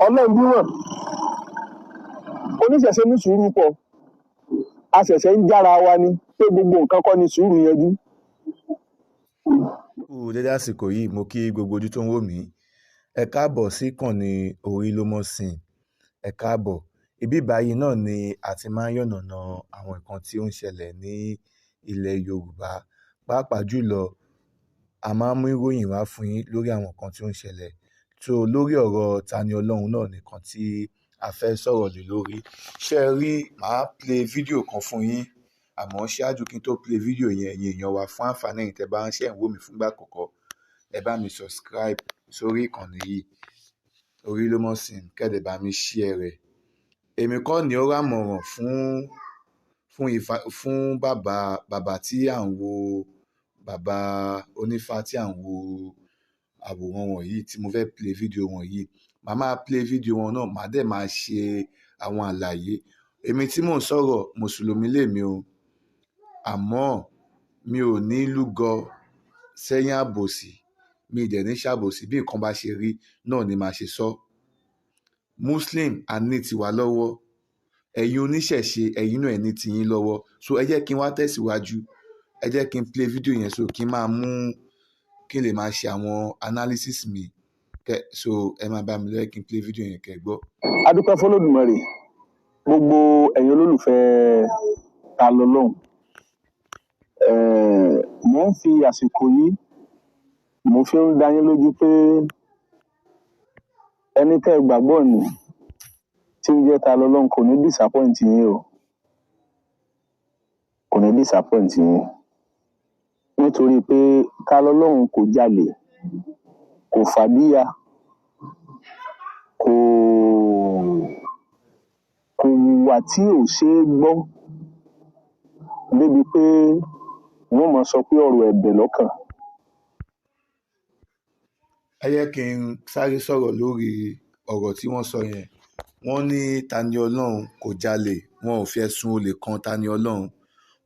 Ọlọ́run bí wọ́n oníṣẹ̀ṣe ní sùúrù pọ̀ a ṣẹ̀ṣẹ̀ ń jára wa ni pé gbogbo nǹkan kọ́ ni sùúrù yanjú. kú dédé àsìkò yìí mo kí gbogbo ojú tó ń wò mí ẹ káàbọ̀ sí ìkànnì Orílómọsìn ẹ káàbọ̀ ibi báyìí náà ni a ti máa ń yànnàná àwọn nǹkan tí ó ń ṣẹlẹ̀ ní ilẹ̀ Yorùbá pàápàá jùlọ a máa ń mú ìròyìn wá fún yín lórí àwọn nǹkan tí ó ń ṣẹlẹ̀ tó lórí ọ̀rọ̀ Tani Olorun náà nìkan tí a fẹ́ sọ̀rọ̀ lé lórí ṣé ẹ rí màá play fídíò kan fún yín àmọ́ ṣáájú kí n tó play fídíò yẹn ẹ̀yin èèyàn wa fún àǹfààní ẹ̀yin tẹ́ bá ń ṣe ń wò mí fúngbà àkọ́kọ́ ẹ bá mi subscribe sórí ìkànnì yìí Orílómọsìn kẹ́dẹ̀ bá mi share rẹ̀ èmi kọ́ ni ó rámọ̀ràn fún bàbá tí à ń wo bàbá onífá tí à ń wo àwòrán wọn yìí tí mo fẹ́ play fídíò wọn yìí màá máa play fídíò wọn náà màá dẹ̀ máa ṣe àwọn àlàyé èmi tí mò ń sọ̀rọ̀ mùsùlùmí lèmi o àmọ́ mi ò ní lúgọ sẹ́yìn àbòsí mi ì dẹ̀ ní ṣàbòsí bí nǹkan bá ṣe rí náà ni màá ṣe sọ muslim a ní tiwa lọ́wọ́ ẹ̀yin oníṣẹ̀ṣe ẹ̀yin náà ẹ̀ ní tiyín lọ́wọ́ so ẹ jẹ́ kí n wá tẹ̀síwájú ẹ jẹ́ kí n play fídíò yẹn so kí n lè máa ṣe àwọn analysis mi so ẹ máa bá mi lọ́wọ́ kí n play fídíò yẹn kẹ́ gbọ́. A dúpẹ́ f'Olódùmarè gbogbo ẹ̀yin olólùfẹ́ Ta lọ́lọ́hun mo ń fi àsìkò yìí mo fi ń dá yín lójú pé ẹni tẹ́ ẹ gbàgbọ́ ni tí ń jẹ́ Ta lọ́lọ́hun kò ní disappoint yín o kò ní disappoint yín nítorí pé Ta lọ́lọ́hun kò jalè kò fàbíyà kò hùwà tí ò ṣe é gbọ́ débi pé wọ́n máa sọ pé ọ̀rọ̀ ẹ̀bẹ̀ lọ́kàn. ẹ jẹ́ kí n sáré sọ̀rọ̀ lórí ọ̀rọ̀ tí wọ́n sọ yẹn wọ́n ní Tani Olorun kò jalè wọn ò fi ẹ̀sùn olè kan Tani Olorun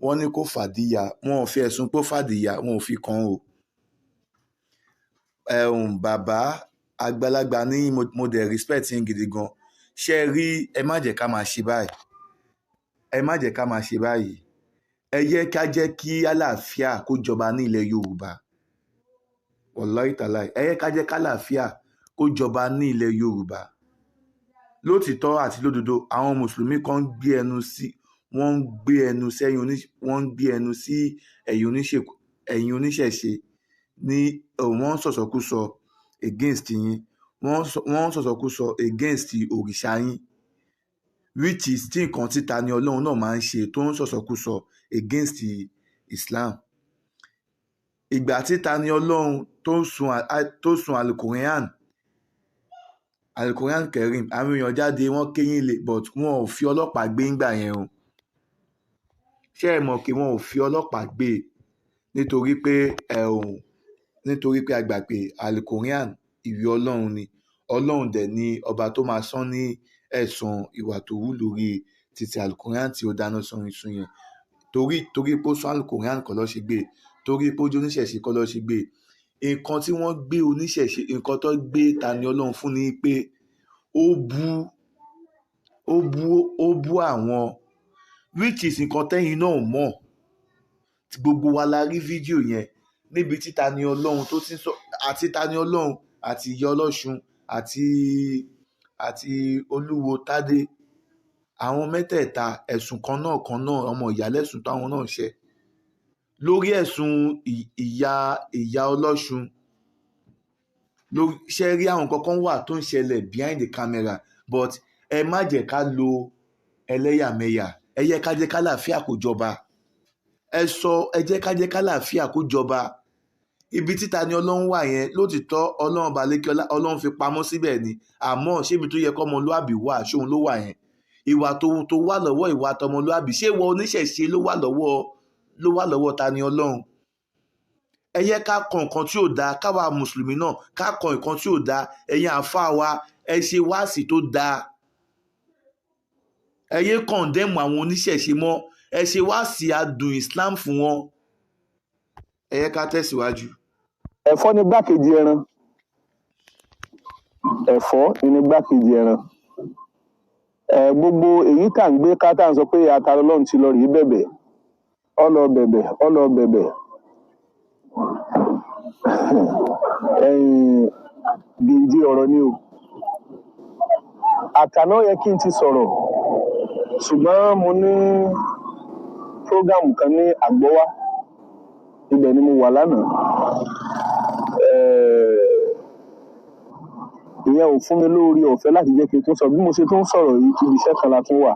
wọ́n ní kó fàdíyà wọn ò fi ẹ̀sùn pé fàdíyà wọn ò fi kan o. Bàbá àgbàlagbà ní mo dẹ̀ respect yín gidi gan ṣé ẹ rí ẹ má jẹ́ ká máa ṣe báyìí ẹ jẹ́ kí àlàáfíà kó jọba ní ilẹ̀ Yorùbá wallahi taláì ẹ jẹ́ ká jẹ́ kálàáfíà kó jọba ní ilẹ̀ Yorùbá lótìtọ́ àti lódodo àwọn mùsùlùmí kan ń gbé ẹnu sí ẹ̀yin oníṣẹ̀ṣe ní wọ́n sọ̀sọ̀kúsọ against yín wọ́n sọ̀sọ̀kúsọ against òrìṣà yín which is tí nǹkan tí Tani Olorun náà máa ń ṣe tó ń sọ̀sọ̀kúsọ against Islam ìgbà tí Tani Olorun tó sun alukoran Karim àwọn èèyàn jáde wọ́n kéyìn lè but wọn ò fi ọlọ́pàá gbé ńgbà yẹn o ṣé ẹ mọ̀ pé wọn ò fi ọlọ́pàá gbé nítorí pé a gbà pé alukoran ìwé Ọlọ́run ni Ọlọ́run dẹ̀ ni ọba tó máa san ní ẹ̀san ìwà tó wù lórí títí alukoran tí ó dáná sun ìsun yẹn torí pé ó sún alukoran kọ́ ló ṣe gbé torí pé ó jẹ́ oníṣẹ̀ṣe kọ́ ló ṣe gbé nǹkan tí wọ́n gbé oníṣẹ̀ṣe nǹkan tó gbé Tani Olorun fún ni pé ó bú àwọn which is nǹkan tẹ́yìn náà mọ̀ tí gbogbo wa la rí fídíò yẹn níbi tí Tani Olorun tó ti sọ àti Tani Olorun àti ìyá Ọlọ́ṣun àti Olúwo Tádé àwọn mẹ́tẹ̀ẹ̀ta ẹ̀sùn kan náà ọmọ ìyá lẹ́sùn táwọn náà ṣe lórí ẹ̀sùn ìyá Ọlọ́ṣun ṣe rí àwọn kankan wà tó ń ṣẹlẹ̀ behind the camera but ẹ má jẹ́ ká lo ẹlẹ́yàmẹ̀yà ẹ jẹ́ ká jẹ́ kálàáfíà kó jọba ẹ jẹ́ ká jẹ́ kálàáfíà kó jọba ibi tí Tani Olorun wà yẹn lótìtọ́ Ọlọ́run balẹ̀kíọ́lá Ọlọ́run fi pamọ́ síbẹ̀ ni àmọ́ ṣébi tó yẹ kọ́mọlúàbí wà ṣóun ló wà yẹn ìwà tó wà lọ́wọ́ ìwà tọmọlúàbí ṣé ìwọ oníṣẹ̀ṣe ló wà lọ́wọ́ Tani Olorun ẹ yẹ ká kọ nǹkan tí ò dáa káwa mùsùlùmí náà ká kọ nǹkan tí ò dáa ẹ̀yin àáfàá wa ẹ ṣe wáàsí tó dáa ẹ yé kọ̀ǹdẹ́mù àwọn oníṣẹ̀ṣe mọ́ ẹ ṣe wáàsí adùn Islam fún wọn ẹ yẹ ká tẹ̀síwájú. Ẹ̀fọ́ ni gbákejì ẹran ẹ̀fọ́ ìnígbàkejì ẹran. Gbogbo èyí tá à ń gbé ká tá à ń sọ pé ata lọ́lọ́run ti lọ rèé bẹ̀bẹ̀ ọlọ bẹ̀bẹ̀ gbèǹde ọ̀rọ̀ ni o. Àtàná yẹ kí n ti sọ̀rọ̀ ṣùgbọ́n mo ní prógámù kan ní Àgbọ́wá, ibẹ̀ ni mo wà lánàá. Ìyẹn ò fún mi lórí ọ̀fẹ́ láti jẹ́ kí n tún sọ bí mo ṣe tún sọ̀rọ̀ yìí, ibi iṣẹ́ kan la tún wà.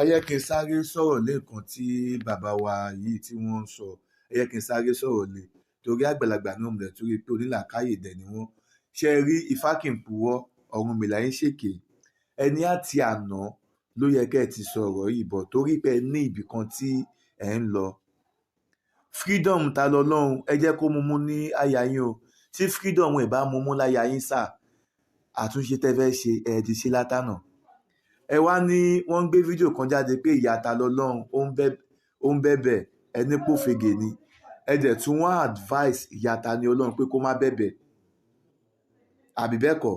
ẹ yẹ kí n sáré sọ̀rọ̀ lẹ́ẹ̀kan tí bàbá wa yìí tí wọ́n ń sọ, ẹ yẹ kí n sáré sọ̀rọ̀ lé torí àgbàlagbà náà mọ̀ torí pé onílàákàyè dẹ̀ ni wọ́n. ṣe rí Ifá kì í purọ́, Ọ̀rúnmìlà ń ṣèké. Ẹni àti àná ló yẹ kẹ́ ẹ ti sọ̀rọ̀ yìí bọ̀ torí pé ẹ ní ibì kan tí ẹ ń lọ. Freedom ta lọ́lọ́run, ẹ jẹ́ kó mumú ní àyà yín o. Tí freedom ẹ̀ bá mumú láyà yín sà, àtúnṣe tẹ́ fẹ́ ṣe ẹ̀ ti ṣe látànà. Ẹ wá ní wọ́n ń gbé fídíò kan jáde pé ìyá ta lọ́lọ́run ó ń bẹ̀bẹ̀ ẹni pòfegè ni. Ẹ dẹ̀ tún wọ́n advice ìyá Tani Olorun pé kó má bẹ̀bẹ̀. Àbí bẹ́ẹ̀ kọ́?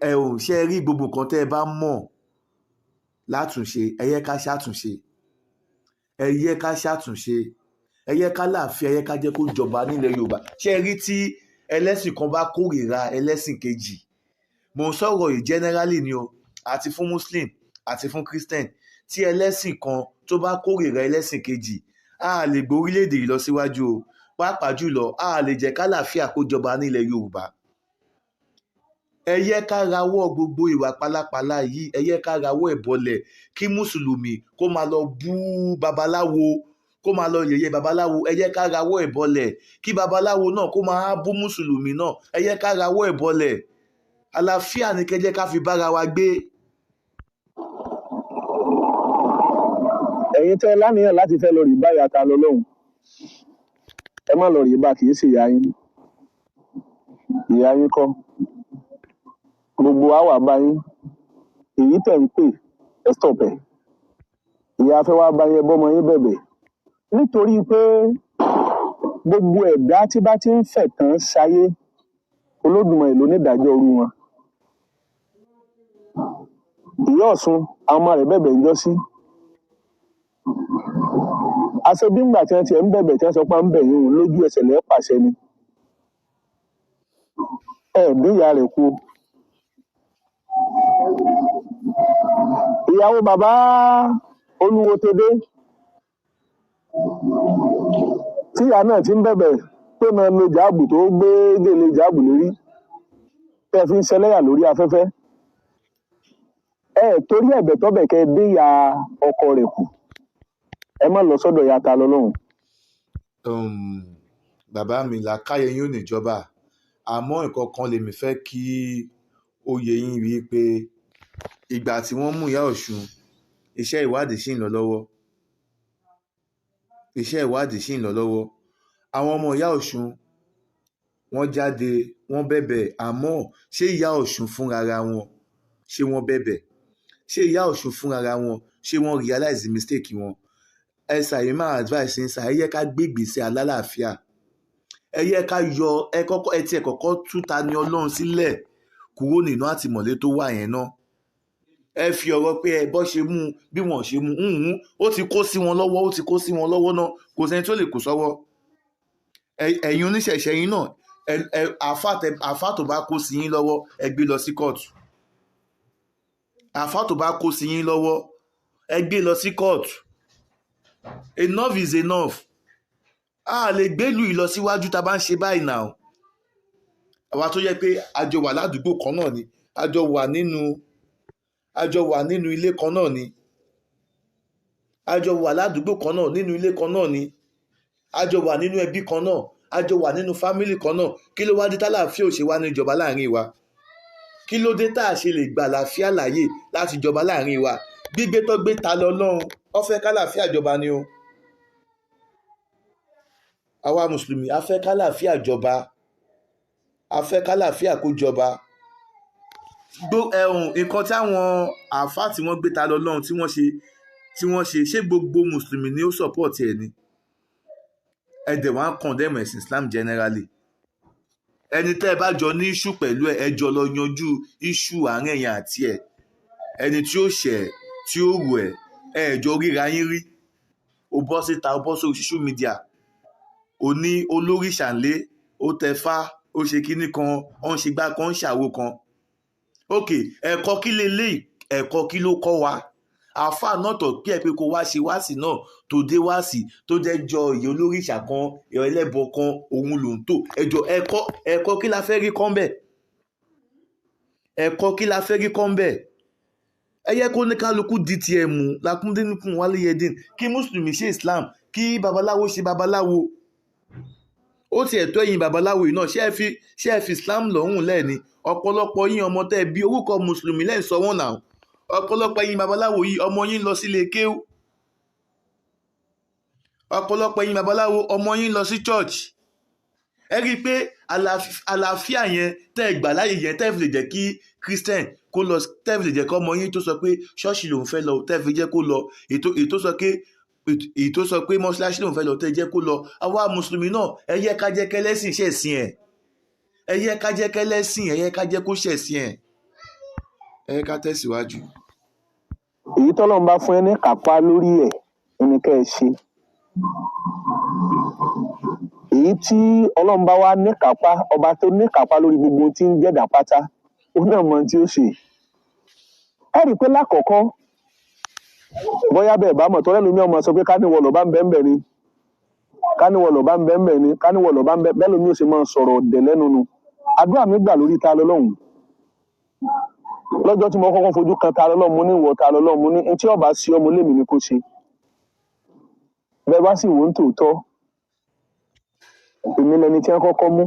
Ẹ ò ṣe rí gbogbo nǹkan tẹ́ ẹ bá mọ̀ látúnṣe, ẹ yẹ ká ṣàtúnṣe. Ẹ yẹ ká ṣàtúnṣe. Ẹ yẹ ká láàfin, ẹ yẹ ká jẹ́ kó jọba nílẹ̀ Yorùbá. Ṣé ẹ rí tí ẹlẹ́sìn kan bá kórìíra ẹlẹ́sìn kejì? Mo ń sọ̀rọ̀ yìí generally ni o, àti fún Muslim àti fún Christian. Tí ẹlẹ́sìn kan tó bá kórìíra ẹlẹ́sìn kejì, a lè gbé orílẹ̀-èdè yìí lọ síwájú o. Pàápàá jùlọ, a lè jẹ́ ká láàfin kó jọba nílẹ̀ Yorùbá. Ẹ yẹ ká rawọ́ gbogbo ìwà pálapàla yìí, ẹ yẹ ká rawọ́ ẹ̀ bọlẹ̀ kí Mùsùlùmí kó máa lọ bú babaláwo, kó máa lọ yẹ̀yẹ́ babaláwo. Ẹ yẹ ká rawọ́ ẹ̀ bọlẹ̀ kí babaláwo náà kó máa bú Mùsùlùmí náà. Ẹ yẹ ká rawọ́ ẹ̀ bọlẹ̀. Àlàáfíà ni kẹ́ jẹ́ ká fi bára wa gbé. Ẹ̀yin tẹ́ láníyàn láti fẹ́ lọ rí bá ìyá ta lọ́lọ́run, ẹ má lọ rí bá, kì í ṣe ìyá yín. Ìyá yín kọ́. Gbogbo wa wà bá yín. Èyí tẹ̀ ń pè ẹ stop ẹ̀. Ìyá fẹ́ wá bá yín bọ́mọ yín bẹ̀bẹ̀. Nítorí pé gbogbo ẹ̀dá tí bá ti ń fẹ̀ tán ṣayé, Olódùmarè ló ní ìdájọ́ orí wọn. Ìyá Ọ̀ṣun, àwọn ọmọ rẹ̀ bẹ̀bẹ̀ ń jọ́ sí. Aṣebí ńgbà tí wọ́n ti ń bẹ̀bẹ̀ tí wọ́n sọ pé ń bẹ̀ yín lójú ẹsẹ̀ lẹ́ pàṣẹ ni. Bí ìyá rẹ̀ kú. Ìyàwó bàbá Oluwo tó dé. Tíyà náà ti ń bẹ̀bẹ̀ tó náà lo jáàbù tó gbé gèlè jáàbù lórí. Tẹ́ fi ń ṣẹlẹ́yà lórí afẹ́fẹ́. Torí ẹ̀bẹ̀ tọ́bẹ̀ kẹ́ dé ìyá ọkọ rẹ̀ kù. Ẹ má lọ sọ́dọ̀ ìyá ta lọ́lọ́run. Bàbá mi làákàyè yín ò ní jọba, àmọ́ nǹkan kan lèmi fẹ́ kí ó yé yín rí pé ìgbà tí wọ́n mú ìyá Ọ̀ṣun, iṣẹ́ ìwádìí ṣì ń lọ lọ́wọ́. Iṣẹ́ ìwádìí ṣì ń lọ lọ́wọ́. Àwọn ọmọ ìyá Ọ̀ṣun wọ́n jáde, wọ́n bẹ̀bẹ̀, àmọ́ ṣé ìyá Ọ̀ṣun fúnra wọn ṣé wọ́n bẹ̀bẹ̀? Ṣé ìyá Ọ̀ṣun fúnra wọn ṣé wọ́n realize mistake wọn? Ẹ ṣàyè máa advice ń ṣàyè yẹ ká gbé ìgbésẹ̀ alálàáfíà. Ẹ yẹ ká yọ ẹ tiẹ̀ kọ́kọ́ tú Tani Olorun sílẹ̀ kúrò nínú àtìmọ́lé tó wà yẹn náà. Ẹ fi ọ̀rọ̀ pé ẹ bọ́ ṣe mú bí wọ́n ṣe mú ó ti kó sí wọn lọ́wọ́, ó ti kó sí wọn lọ́wọ́ náà, kò sẹ́ni tó lè kó sọ́wọ́. Ẹ̀yin oníṣẹ̀ṣẹ̀ yín náà, àfà tó bá kó sí yín lọ́wọ́ ẹ gbé lọ sí kóòtù. Àfà tó bá kó sí yín lọ́wọ́ ẹ gbé lọ sí kóòtù. Enough is enough. A lè gbélú ìlọsíwájú tá a bá ń ṣe báyìí náà. Àwa tó yẹ pé àjọ wà ládùúgbò kan náà ni, àjọ wà nínú ilé kan náà ni, àjọ wà ládùúgbò kan náà nínú ilé kan náà ni, àjọ wà nínú ẹbí kan náà, àjọ wà nínú fámílì kan náà. Kí ló wá dé tálàáfíà ò ṣe wá ní ìjọba láàrin wa? Kí ló dé tá a ṣe lè gbà láàfíà láàyè láti jọba láàrin wa? Gbígbé tó gbé ta lọ́lọ́run, ó fẹ́ kálàáfíà jọba ni o. Àwa Mùsùlùmí a fẹ́ kálàáfíà jọba, a fẹ́ kálàáfíà kó jọba. Nǹkan táwọn àáfàá tí wọ́n gbé ta lọ́lọ́run tí wọ́n ṣe ṣé gbogbo Mùsùlùmí ni ó support ẹ̀ ni? Ẹ dẹ̀ wá ń condemn ẹ̀sìn Islam generally. ẹni tẹ́ ẹ bá jọ ní iṣu pẹ̀lú ẹ jọ lọ yanjú iṣu àárín ẹ̀yin àti ẹ̀. Ẹni tí ó ṣẹ̀ tí ó wù ẹ jọ ríra yín rí. O bọ́ síta, o bọ́ sórí social media, o ní olóríṣànlé, ó tẹfá, ó ṣe kinní kan, ó ń ṣe gbá kan, ó ń ṣàwo kan. Ok, ẹ̀kọ́ kí leléyìí, ẹ̀kọ́ kí ló kọ́ wa? Àáfàá náà tọ̀ pé ẹ pé kó wá ṣe wáàsí náà tó dé wáàsí tó jẹ́ jọ ìyá olóríṣà kan, ìyá ẹlẹ́bọ kan, òun ló ń tò. Ẹjọ́ ẹ̀kọ́ kí la fẹ́ rí kọ́ ń bẹ̀? Ẹ̀kọ́ kí la fẹ́ rí kọ́ ń bẹ̀? Ẹ yẹ kó ní kálukú di tiẹ̀ mú lákúndínkùn wálé yẹdín, kí mùsùlùmí ṣe Islam, kí babaláwo ṣe babaláwo. Ó ti ẹ̀tọ́ ẹ̀yin babaláwo yìí náà ṣé ẹ fi Islam lọ́rùn lẹ́ni? Ọ̀pọ̀lọpọ̀ yín ọmọ tẹ́ bí orúkọ mùsùlùmí lẹ́yìn sọ wọ́n náà. Ọ̀pọ̀lọpọ̀ ẹ̀yin babaláwo yìí ọmọ yín lọ sílé kéwú. Ọ̀pọ̀lọpọ̀ ẹ̀yin babaláwo ọmọ yín lọ sí church. Ẹ rí i pé àlàáfíà yẹn tẹ́ ẹ gbà láyè yẹn tẹ́ ẹ fi lè jẹ́ kí Christian kó lọ, tẹ́ ẹ fi lè jẹ́ kí ọmọ yín tó sọ pé ṣọ́ọ̀ṣì lòun fẹ́ lọ tẹ́ ẹ fi jẹ́ kó lọ, èyí tó sọ pé mọ́ṣáláṣí lòun fẹ́ lọ tẹ́ ẹ jẹ́ kó lọ. Àwa mùsùlùmí náà ẹ yẹ ká jẹ́ kẹ́lẹ́sìn ṣẹ̀sìn ẹ̀. Ẹ yẹ ká jẹ́ kẹ́lẹ́sìn, ẹ yẹ ká jẹ́ kó ṣẹ̀sìn ẹ̀. Ẹ yẹ ká tẹ̀síwájú. èyí tọ́lọ́run bá fún ẹ ní kápá lórí ẹ̀ ẹni kẹ́ ẹ ṣe. èyí tí ọlọ́run bá wá ní kápá, ọba tó ní kápá lórí gbogbo tí ń jẹ́dá pátá, ó náà mọ tí ó ṣe. ẹ rí i pé lákọ̀ọ́kọ́ bóyá bẹ́ẹ̀ bá mọ̀ tọ́lẹ́ lómi ọmọ sọ pé káníwọ̀ lọ́ba ń bẹ́ẹ̀ bẹ́ẹ̀ ni, káníwọ̀ lọ́ba ń bẹ́ẹ̀ bẹ́ẹ̀ ni, káníwọ̀ lọ́ba ń bẹ́ẹ̀ bẹ́ẹ̀ lómi ó ṣe máa sọ̀rọ̀ ọ̀dẹ̀ lẹ́nu nu. àdúrà mi gbà lórí ta lọ́lọ́run. lọ́jọ́ tí mo kọ́kọ́ fojú kan ta lọ́lọ́run, mo ní ìwọ ta lọ́lọ́run, mo ní tí ọba sí ọmọ lémi ni kò ṣe. bẹ́ẹ̀ bá sì wò ń tòótọ́, èmi lẹni tí wọ́n kọ́kọ́ mú.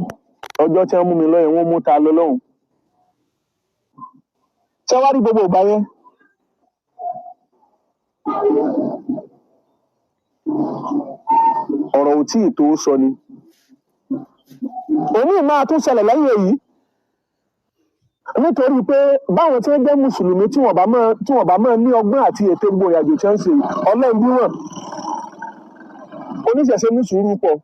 ọjọ́ tí wọ́n mú mi lọ́yẹ̀ wọ́n mú ta lọ́lọ́run. ṣé wá rí gbogbo ìgbà yẹn? ọ̀rọ̀ ò tí ì tó sọ ni. òní máa tún ṣẹlẹ̀ lẹ́yìn èyí, nítorí pé báwọn tí wọ́n jẹ́ mùsùlùmí tí wọ́n bá máa ní ọgbọ́n àti ètò gbogbo ìrìnàjò tí wọ́n ń ṣe ọlọ́run bí wọ́n oníṣẹ̀ṣe ní sùúrù pọ̀,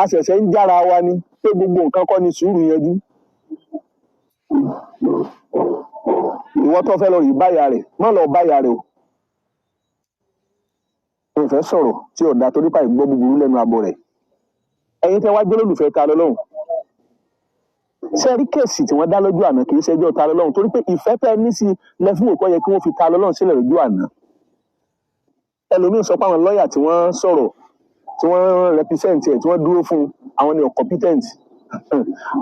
a ṣẹ̀ṣẹ̀ ń jára wa ni pé gbogbo nǹkan kọ́ ni sùúrù yanjú. ìwọ tó fẹ́ lọ rí báyà rẹ̀ má lọ báyà rẹ̀ o. mo fẹ́ sọ̀rọ̀ tí ọ̀dà torí pa ìgbọ́ búburú lẹ́nu abọ́ rẹ̀. ẹ̀yin tẹ́ wá jẹ́ lólùfẹ́ ta lọ́lọ́run. ṣé rí kéèsì tí wọ́n dá lójú àná kì í ṣẹjọ́ ta lọ́lọ́run, torí pé ìfẹ́ tẹ́ ní sí lẹ́fún òkú yẹ kí wọ́n fi ta lọ́lọ́run sílẹ̀ lójú àná. ẹlòmíín sọ pé àwọn lọ́ọ̀yà tí wọ́n sọ̀rọ̀ tí wọ́n represent ẹ̀ tí wọ́n dúró fún àwọn ni competent.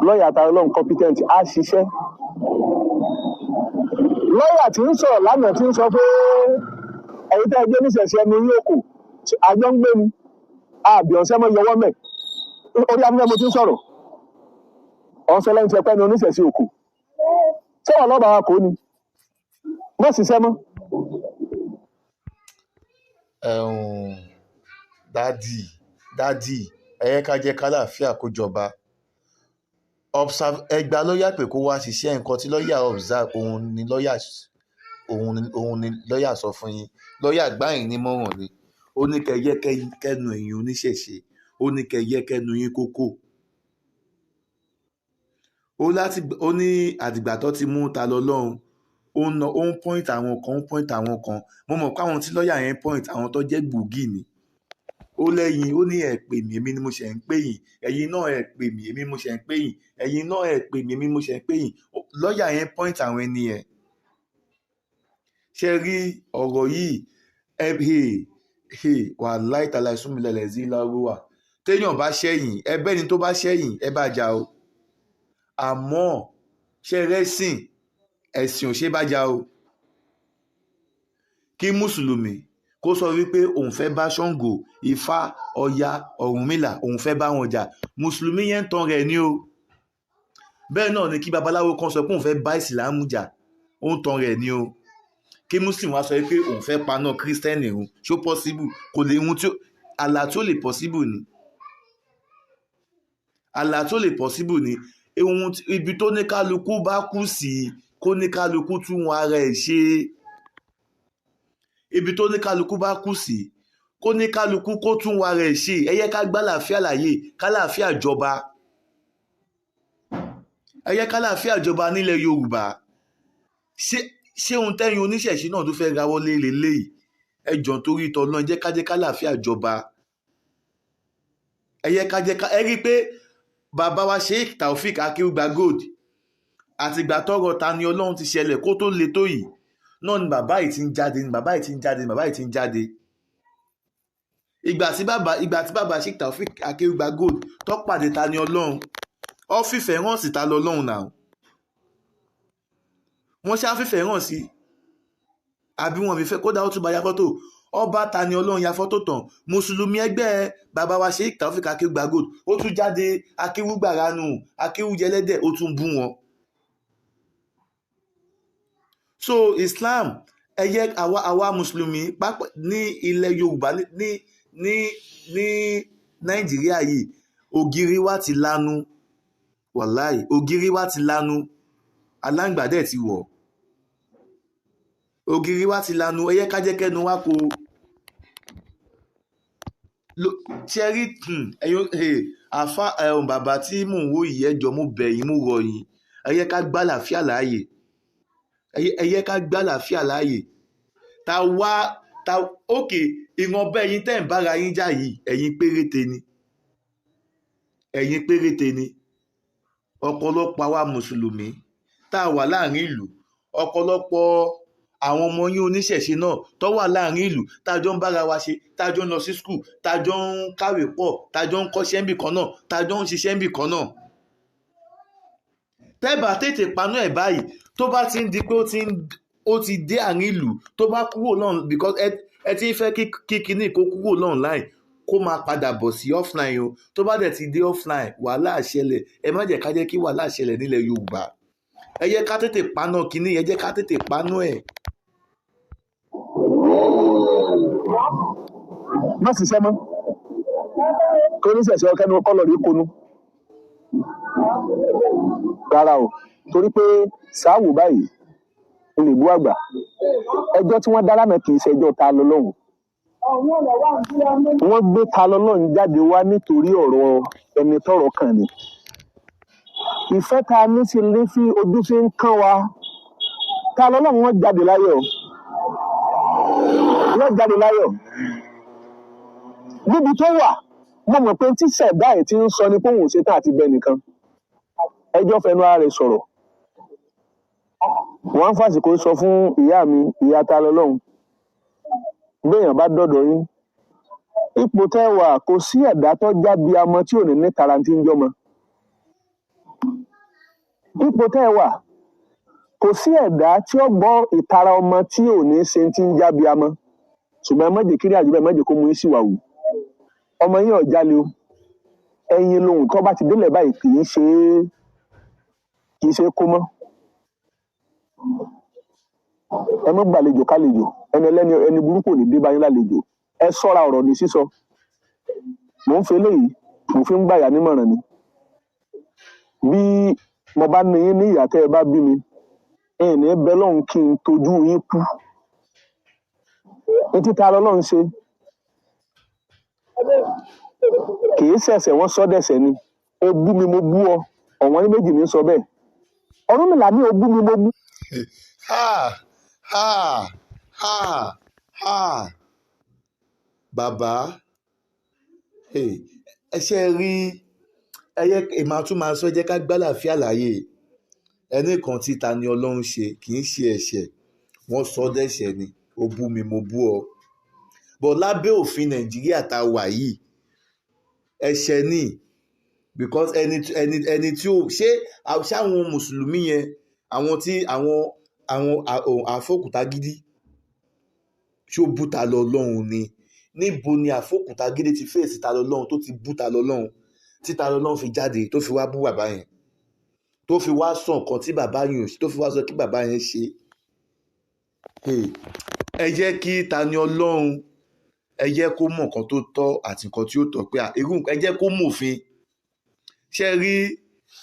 lọ́ọ̀yà ta lọ́lọ́run competent á ṣiṣẹ́. lọ́ọ̀yà tí ń sọ̀rọ̀ lánàá tí ń sọ pé ẹ̀yin tẹ́ ẹ gbé níṣẹ̀ṣẹ̀ ẹnu yóò kù àjọ ń gbé ni àbí ọ̀sẹ̀ mọ́ yọwọ́ mẹ́ orí afẹ́fẹ́ mo ti ń sọ̀rọ̀ ọ̀sẹ̀ lẹ́yìn tí ẹ pẹ́ ni oníṣẹ̀ṣẹ̀ òkú ṣé wọ́n lọ́ba wa kò ní bó ṣiṣẹ́ mọ́. dádì ẹ yẹ ká jẹ́ kálàáfíà kó jọba. ẹ gba lọ́ọ̀yà pé kó wá ṣiṣẹ́ nǹkan tí lọ́ọ̀yà observe òun ni lọ́ọ̀yà sọ fún yín. lọ́ọ̀yà gbá yín nímọ̀ràn ni, ó ní kẹ́ yẹ kẹ́nu ẹ̀yin oníṣẹ̀ṣe, ó ní kẹ́ yẹ kẹ́nu yín kókó. ó ní àdìgbà tó ti mú ta lọ́lọ́run, ó ń point àwọn kan, mo mọ̀ pé àwọn tí lọ́ọ̀yà yẹn point àwọn tó jẹ́ gbòógì ni. ó lẹ́yìn, ó ní ẹ pè mí èmi ni mo ṣe ń pè yín, ẹ̀yin náà ẹ pè mí èmi mo ṣe ń pè yín, ẹ̀yin náà ẹ pè mí èmi mo ṣe ń pè yín. lọ́ọ̀yà yẹn point àwọn ẹni yẹn. ṣe rí ọ̀rọ̀ yìí wàláhì tàláhì súnmílẹ̀ sí lárúwà. téèyàn bá ṣẹ̀yìn ẹbẹ́ ni tó bá ṣẹ̀yìn ẹ bá jà o. àmọ́ ṣe rẹ́sìn ẹ̀sìn ò ṣe bá jà o. kí mùsùlùmí kó sọ wípé òun fẹ́ bá Ṣàngó, Ifá, Ọya, Ọ̀rúnmìlà òun fẹ́ bá wọn jà, mùsùlùmí yẹn ń tan rẹ̀ ni o. bẹ́ẹ̀ náà ni kí babaláwo kan sọ pé òun fẹ́ bá ìsìlámù jà, ó ń tan rẹ̀ ni o. kí muslim wá sọ pé òun fẹ́ paná kírísítẹ́nì òun, ṣó possible? kò lè ohun tí àlà tó lè possible ni. àlà tó lè possible ni. ibi tó ní kálukú bá kú sí kó ní kálukú tún wọn ara ẹ̀ ṣe. ibi tó ní kálukú bá kú sí kó ní kálukú kó tún wọn ara ẹ̀ ṣe. ẹ yẹ ká gbá làáfíà láàyè, ká làáfíà jọba. ẹ jẹ́ kálàáfíà jọba nílẹ̀ Yorùbá. Ṣé ohun tẹ́yin oníṣẹ̀ṣe náà tó fẹ́ rawọ́ lé leléyìí? Ẹ jọ̀ọ́ torí tọ́lọ́ ẹ jẹ́ ká jẹ́ kálàáfíà jọba. Ẹ rí i pé bàbá wa Sheikh Taofeek Akeugba Gold àtìgbà tọ́rọ̀ Tani Olorun ti ṣẹlẹ̀ kó tó le tó yìí náà ni bàbá yìí ti ń jáde. Ìgbà tí bàbá Sheikh Taofeek Akeugba Gold tó pàdé Tani Olorun, ó fìfẹ́ hàn sí Tani Olorun náà. Wọ́n ṣá fìfẹ́ hàn sí, àbí wọn fi fẹ́ kódà ó tún bá ya fọ́tò. Ọba Tani Olorun ya fọ́tò tán, mùsùlùmí ẹgbẹ́ bàbá wa Sheikh Taofeek Akeugba Gold ó tún jáde akéwúgbàránù akéwújẹlẹ́dẹ̀ ó tún bú wọn. So Islam ẹyẹ àwa mùsùlùmí ní ilẹ̀ Yorùbá ní Nàìjíríà yìí, ògiri wa ti lanu, wàláì ògiri wa ti lanu, aláǹgbàdẹ ti wọ̀, ògiri wa ti lanu. Ẹyẹ kájẹ́kẹ́nu wa kò ṣẹ́rí àfa bàbá tí mò ń wò yìí, ẹjọ́ mo bẹ̀ yín mo rọ̀ yín, ẹyẹ ká gbá làáfíà láàyè, ẹyẹ ká gbá làáfíà láàyè. Ókè ìran bẹ́ẹ̀ yín tẹ́ ń bára yín jà yìí, ẹ̀yin péréte ni. Ọ̀pọ̀lọpọ̀ àwa mùsùlùmí tá a wà láàrin ìlú, ọ̀pọ̀lọpọ̀ àwọn ọmọ yín oníṣẹ̀ṣe náà tó wà láàrin ìlú, tá a jọ ń bára wa ṣe, tá a jọ ń lọ sí skul, tá a jọ ń kàwé pọ̀, tá a jọ ń kọ́ṣẹ́ níbì kan náà, tá a jọ ń ṣiṣẹ́ níbì kan náà. Tẹ́bà tètè panú ẹ̀ báyìí, tó bá ti ń di pé ó ti dé àárín ìlú, tó bá kúrò lọ́n, because ẹ ti ń fẹ́ kí kinní kó kúrò online kó máa padà bọ̀ sí offline o. Tó bá dẹ̀ ti dé offline, wàhálà ṣẹlẹ̀. Ẹ má jẹ́ ká jẹ́ kí wàhálà ṣẹlẹ̀ nílẹ̀ Yorùbá. Ẹ jẹ́ ká tètè paná kinní, ẹ jẹ́ ká tètè panú ẹ̀. Má ṣiṣẹ́ mọ́ kí oníṣẹ̀ṣe ọkẹ́ni kọ́lọ̀ rí konu rárá o, torí pé sáàwù báyìí ń lè bú àgbà. Ẹjọ́ tí wọ́n dá lánàá kì í ṣe ẹjọ́ ta lọ lọ́hùn. Wọ́n gbé ta lọ lọ́hùn jáde wá nítorí ọ̀rọ̀ ẹni tọ́rọ̀ kàn ni. Ìfẹ́ ta ní sí ní fi ojú fi ń kán wa. Ta lọ lọ́hùn wọ́n jáde láyọ̀. Níbi tó wà, mo mọ̀ pé tí ṣẹ̀dá ẹ̀ ti ń sọ ni pé òun ò ṣetán àti bẹ nìkan. Ẹjọ́ fẹnu ara rẹ̀ sọ̀rọ̀. Wọ́n á fàsìkò sọ fún ìyá mi, ìyá ta lọ lọ́hùn. Béèyàn bá dọ̀dọ̀ yín, ipò tẹ́ wà kò sí ẹ̀dá tó jábí amọ tí ò ní ní tarantí ń jọmọ. Ipò tẹ́ wà kò sí ẹ̀dá tí ó gbọ́ ìtara ọmọ tí ò ní ṣe ti ń jábí amọ. Ṣùgbọ́n ẹ má jẹ́ kiri àjùbẹ́, ẹ má jẹ́ kó mú yín síwà wù. Ọmọ yín ò jalè o. Ẹyin lohun tó bá ti délẹ̀ báyìí kì í ṣe kó mọ́. Ẹ má gbàlejò kálejò, ẹni burúkú ò ní dé bá yín lálejò. Ẹ ṣọ́ra ọ̀rọ̀ ní sísọ. Mò ń fi eléyìí, mo fi ń gbàyà nímọ̀ràn ni. Bí mo bá ní yín ní ìyá tẹ́ ẹ bá bí mi, ẹ̀yin ní bẹ lọ́hùn kí n tojú yín kú. Etí ta lọ́lọ́run ṣe kì í ṣẹ̀ṣẹ̀, wọ́n sọ dẹ̀ṣẹ̀ ni. O bú mi mo bú ọ, ọ̀wọ́n ní méjì ní sọ bẹ́ẹ̀. Ọ̀rúnmìlà ní o bú mi mo bú. Bàbá ẹ ṣe rí, ẹyẹ ìmọ̀ tún máa sọ, jẹ́ ká gbálàfíà láàyè. Ẹni kan tí Tani Olorun ṣe kì í ṣe ẹ̀ṣẹ̀, wọ́n sọ dẹ̀ṣẹ̀ ni. O bú mi mo bú ọ. Bọ̀ lábẹ́ òfin Nàìjíríà tá a wà yìí, ẹ̀ṣẹ̀ ni, because ẹni tí ó ṣe àwọn mùsùlùmí yẹn, àwọn àfọkùtagídí ṣó bú ta lọ lọ́hùn ni. Níbo ni àfọkùtagídí ti fèsì ta lọ lọ́hùn tó ti bú ta lọ lọ́hùn, tí ta lọ lọ́hùn fi jáde tó fi wá bú bàbá yẹn, tó fi wá sọ nǹkan tí bàbá yẹn tó fi wá sọ kí bàbá yẹn ṣe. Ẹ jẹ́ kí Tani Olorun, ẹ jẹ́ kó mọ̀ nǹkan tó tọ́ àti nǹkan tí ó tọ́, pé ẹ jẹ́ kó mòfin. Ṣé rí,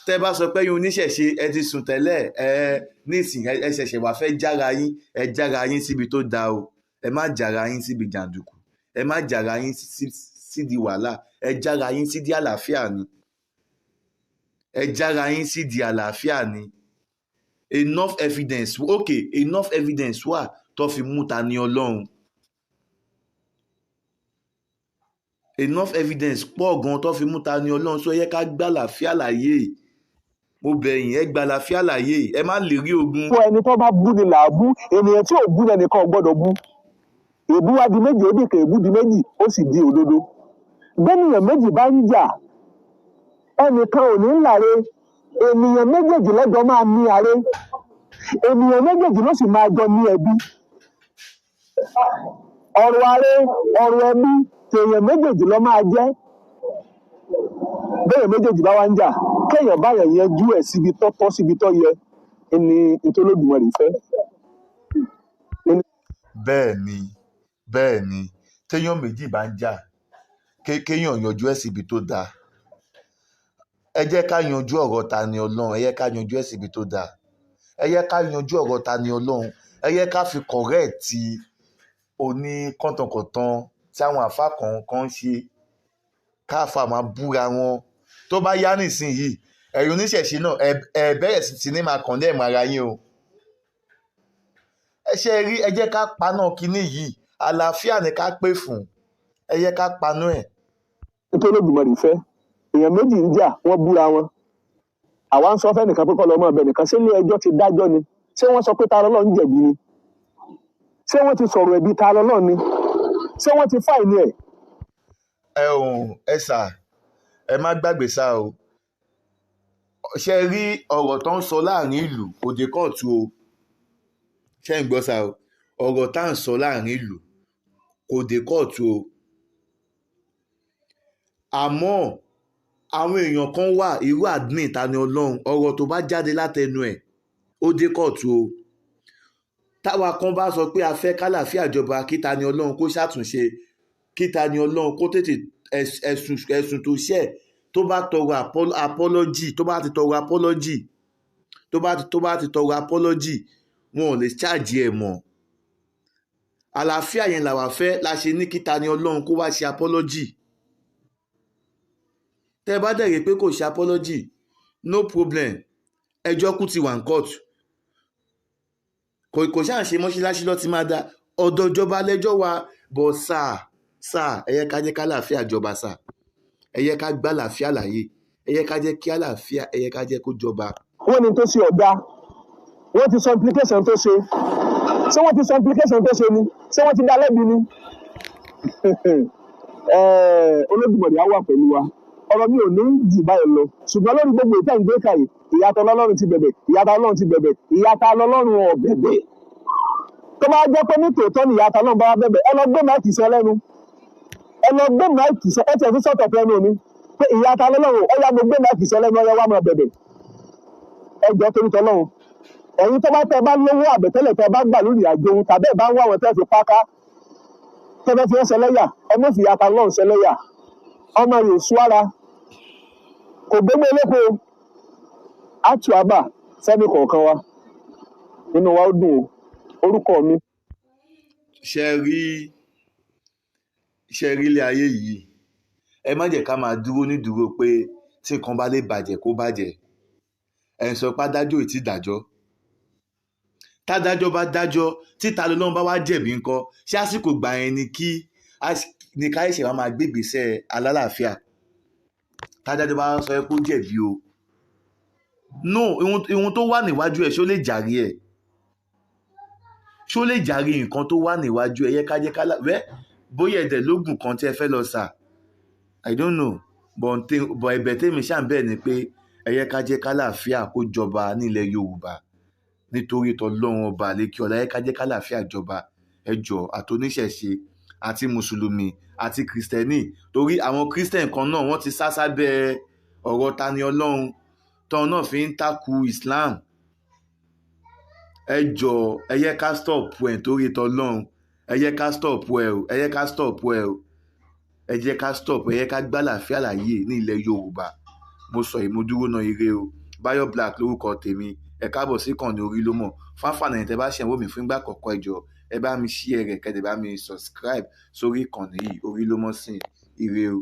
tẹ́ bá sọ pé yín oníṣẹ̀ṣe ẹ ti sùn tẹ́lẹ̀, nísìn ẹ ṣẹ̀ṣẹ̀ wá fẹ́ jára yín, ẹ jára yín síbi tó dáa o. Ẹ má jára yín síbi jàǹdùkú, ẹ má jára yín sídi wàhálà, ẹ jára yín sídi àlàáfíà ni. ẹ jára yín sí di àlàáfíà ni. Enough evidence enough evidence wà tó fi mú Tani Olorun. Enough evidence pọ̀ gan tó fi mú Tani Olorun. So ẹ yẹ ká gbà àlàáfíà láyé. Mo bẹ̀yìn, ẹ gbà àlàáfíà láyé, ẹ má lè rí ogun. fún ẹni tó bá bú ni là á bú, ènìyàn tí ò bú lẹnìkan ò gbọ́dọ̀ bú. Èbú wá di méjì, èbí kan èbú di méjì, ó sì di òdodo. Bẹ́nìyàn méjì bá ń jà, ẹnìkan ò ní láre, ènìyàn méjèèjì lọ́jọ́ máa ní àre, ènìyàn méjèèjì ló sì máa jọ ní ẹbí. Ọ̀rọ̀ àre, ọ̀rọ̀ ẹbí, tèèyàn méjèèjì ló máa jẹ́. Bẹ́ẹ̀ méjèèjì bá wá ń jà, kéèyàn báyàn yanjú ẹ̀ síbi tó tọ́ síbi tó yẹ, ẹni ìtòlódùmarè fẹ́. Bẹ́ẹ̀ ni téèyàn méjì bá ń jà kéèyàn yanjú ẹ̀ síbi tó dáa. Ẹ jẹ́ ká yanjú ọ̀rọ̀ Tani Olorun, ẹ jẹ́ ká yanjú ẹ̀ síbi tó dáa. Ẹ jẹ́ ká yanjú ọ̀rọ̀ Tani Olorun, ẹ jẹ́ ká fi kọ̀rẹ́ẹ̀tì oní kọ̀tànkọ̀tàn tí àwọn àfá kan ń ṣe, káfà máa búra wọn. Tó bá yá nísìnyìí, ẹ̀yin oníṣẹ̀ṣe náà ẹ bẹ̀rẹ̀ sí ní máa condemn ara yín o. Ẹ ṣe rí, ẹ jẹ́ ká paná kinní yìí, àlàáfíà ni ká pè fún, ẹ jẹ́ ká paná ẹ̀. Nítorí Olódùmarè fẹ́, èèyàn méjì ń jà, wọ́n búra wọn. Àwa ń sọ fẹ́nìkan pé kọ́ lọ́mọ ọbẹ̀ nìkan, ṣé ilé ẹjọ́ ti dájọ́ ni? Ṣé wọ́n sọ pé ta lọ́lọ́run jẹ̀bi ni? Ṣé wọ́n ti sọ̀rọ̀ ẹ̀bi ta lọ́lọ́run ni? Ṣé wọ́n ti fáìní ẹ̀? Ẹ sà, ẹ má gbàgbé sá o. Ṣé rí ọ̀rọ̀ tó ń sọ láàrin ìlú kò dé kóòtù o. Ṣé ń gbọ́ sá o? Ọ̀rọ̀ tá à ń sọ láàrin ìlú kò dé kóòtù o. Àmọ́ àwọn èèyàn kan wà, irú admin Tani Olorun, ọ̀rọ̀ tó bá jáde látẹnu ẹ̀ ó dé kóòtù o. Táwa kan bá sọ pé a fẹ́ kálàáfíà jọba, kí Tani Olorun kó ṣàtúnṣe, kí Tani Olorun kó tètè ẹ̀sùn tó ṣẹ̀, tó bá tọrọ apology, tó bá ti tọrọ apology, wọn ò lè charge ẹ̀ mọ́. Àlàáfíà yẹn làwa fẹ́, la ṣe ní kí Tani Olorun kó wá ṣe apology. Tẹ́ bá dẹ̀ rí pé kò ṣe apology, no problem, ẹjọ́ kú ti wà ní court. Kò ṣáà ṣe mọ́ṣáláṣí ló ti máa dá, ọ̀dọ̀ ìjọba lẹ́jọ́ wa. Bọ̀ sáà ẹ yẹ ká jẹ́ kálàáfíà jọba sáà, ẹ yẹ ká gbá àlàáfíà láyé, ẹ yẹ ká jẹ́ kí àlàáfíà, ẹ yẹ ká jẹ́ kó jọba. Wọ́n ní tó ṣe ọ̀dà, wọ́n ti sọ implication tó ṣe. Ṣé wọ́n ti sọ implication tó ṣe ni? Ṣé wọ́n ti dá lẹ́bi ni? Olódùmarè á wà pẹ̀lú wa. Ọ̀rọ̀ mi ò ní jù báyìí lọ, ṣùgbọ́n lórí gbogbo ìtàn ìgbé kàyè, ìyàtọ̀ Ọlọ́run ti bẹ̀bẹ̀, ìyàtọ̀ Ọlọ́run ti bẹ̀bẹ̀, ìyàtọ̀ Ọlọ́run ò bẹ̀bẹ̀. Tó bá jẹ́ pé ní tòótọ́ ni ìyàtọ̀ Ọlọ́run bá wá bẹ̀bẹ̀, ẹ lọ gbé máìkì sọ lẹ́nu, ẹ lọ gbé máìkì sọ, ẹ tiẹ̀ fi sọ̀tọ̀ fẹ́nu mi pé ìyàtọ̀ Ọlọ́run ó yá mo gbé máìkì sọ lẹ́nu, ọyọ wá máa bẹ̀bẹ̀. Ẹ jọ torí tọ́lọ́run, ẹ̀yin tó bá tẹ bá lówó àbẹ̀tẹ́lẹ̀ tẹ bá gbà lórí àjò ohun tàbí ẹ̀ bá ń wá àwọn tẹ́ fi páká tẹ́fẹ́ fi ń ṣẹlẹ́yà, ẹ mọ̀ fi ìyàtọ̀ Ọlọ́run ṣẹlẹ́yà. Ọmọ yóò ṣúara kò gbégbé elépo àtúwàbà sẹ́ni kọ̀ọ̀kan wa, inú wa ó dùn o. Orúkọ mi. Ṣé rí ilé ayé yìí, ẹ má jẹ́ ká máa dúró nídúró pé tí nǹkan bá lè bàjẹ́ kó bàjẹ́. Ẹ̀ ń sọ pé adájọ́ ì tí dájọ́. Tádájọ́ bá dájọ́, tí Tani Olorun bá wá jẹ̀bi ńkọ́, ṣé àsìkò gbà yẹn ni ká ẹ̀ṣẹ̀ wa máa gbé ìgbésẹ̀ alálàáfíà? Tádájọ́ bá sọ pé ó jẹ̀bi o, no, ihun tó wà níwájú ẹ̀ ṣó lè jàre ẹ̀? Ṣó lè jàre nǹkan tó wà níwájú ẹ̀? Yẹ ká jẹ́ bóyá ẹ̀dẹ̀ lógún kan tí ẹ fẹ́ lọ sà, I don't know, but ẹ̀bẹ̀ tèmi ṣáà ń bẹ̀ ni pé ẹ yẹ ká jẹ́ kálàáfíà kó jọba nílẹ̀ Yorùbá, nítorí tọ́lọ́run ọba àlékí ọlá. Ẹ yẹ ká jẹ́ kálàáfíà jọba, ẹ jọ̀ọ́, àtoníṣẹ̀ṣe àti mùsùlùmí àti kìrìsìtẹ́nì, torí àwọn kìrìsìtẹ́nì kan náà wọ́n ti sá sábẹ́ ọ̀rọ̀ Tani Olorun tán náà fi ń takú Islam. Ẹ jọ̀ọ́, ẹ yẹ ká stop ẹ̀ nítorí tọ́lọ́run, ẹ yẹ ká stop ẹ̀ o, ẹ yẹ ká stop ẹ̀ o, ẹ jẹ́ ká stop, ẹ yẹ ká gbá àlàáfíà láyé ní ilẹ̀ Yorùbá. Mo sọ yìí, mo dúró náà ire o. Bayo Black lórúkọ tèmi, ẹ káàbọ̀ sí ìkànnì Orílómọ. Fáfànà yẹn tẹ́ bá ṣe ń wò mí fún ìgbà àkọ́kọ́, ẹ jọ̀ọ́ ẹ bá mi share rẹ̀, kẹ́ dẹ̀ bá mi subscribe sórí ìkànnì yìí Orílómọ sìn. Ire o.